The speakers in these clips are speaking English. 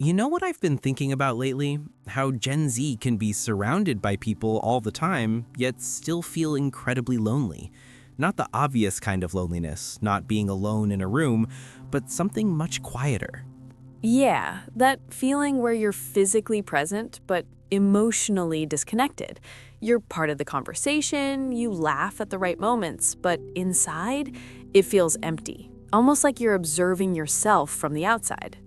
You know what I've been thinking about lately? How Gen Z can be surrounded by people all the time, yet still feel incredibly lonely. Not the obvious kind of loneliness, not being alone in a room, but something much quieter. Yeah, that feeling where you're physically present but emotionally disconnected. You're part of the conversation, you laugh at the right moments, but inside, it feels empty. Almost like you're observing yourself from the outside.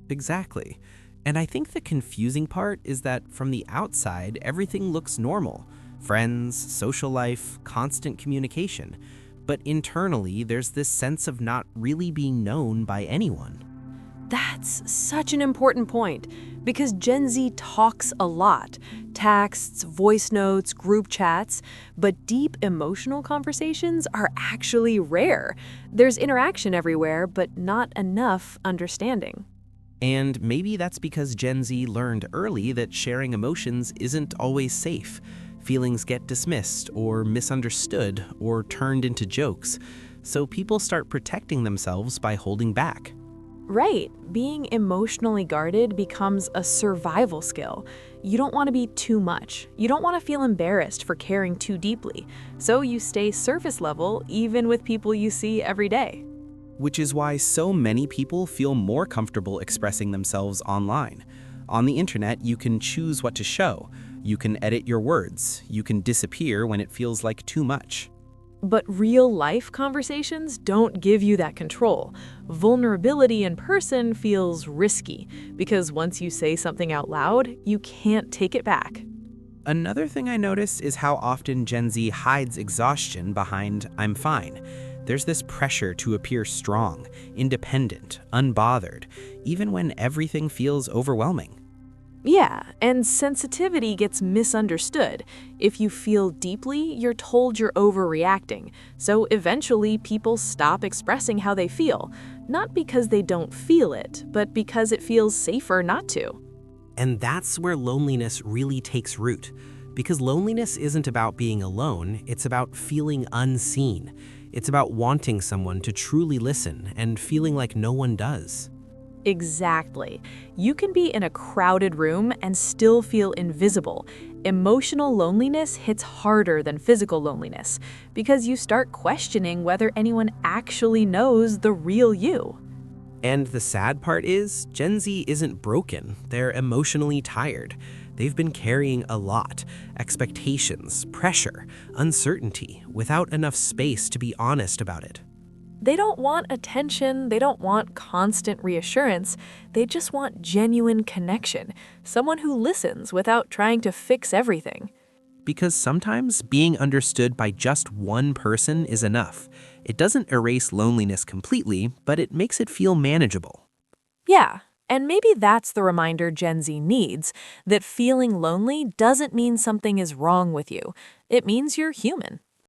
Exactly. And I think the confusing part is that from the outside, everything looks normal. Friends, social life, constant communication. But internally, there's this sense of not really being known by anyone. That's such an important point because Gen Z talks a lot texts, voice notes, group chats, but deep emotional conversations are actually rare. There's interaction everywhere, but not enough understanding. And maybe that's because Gen Z learned early that sharing emotions isn't always safe. Feelings get dismissed or misunderstood or turned into jokes. So people start protecting themselves by holding back. Right, being emotionally guarded becomes a survival skill. You don't want to be too much. You don't want to feel embarrassed for caring too deeply. So you stay surface level even with people you see every day. Which is why so many people feel more comfortable expressing themselves online. On the internet, you can choose what to show. You can edit your words. You can disappear when it feels like too much. But real life conversations don't give you that control. Vulnerability in person feels risky because once you say something out loud, you can't take it back. Another thing I notice is how often Gen Z hides exhaustion behind "I'm fine." There's this pressure to appear strong, independent, unbothered, even when everything feels overwhelming. Yeah, and sensitivity gets misunderstood. If you feel deeply, you're told you're overreacting. So eventually, people stop expressing how they feel, not because they don't feel it, but because it feels safer not to. And that's where loneliness really takes root. Because loneliness isn't about being alone, it's about feeling unseen. It's about wanting someone to truly listen and feeling like no one does. Exactly. You can be in a crowded room and still feel invisible. Emotional loneliness hits harder than physical loneliness because you start questioning whether anyone actually knows the real you. And the sad part is, Gen Z isn't broken, they're emotionally tired. They've been carrying a lot: expectations, pressure, uncertainty, without enough space to be honest about it. They don't want attention, they don't want constant reassurance, they just want genuine connection, someone who listens without trying to fix everything. Because sometimes being understood by just one person is enough. It doesn't erase loneliness completely, but it makes it feel manageable. Yeah, and maybe that's the reminder Gen Z needs that feeling lonely doesn't mean something is wrong with you. It means you're human.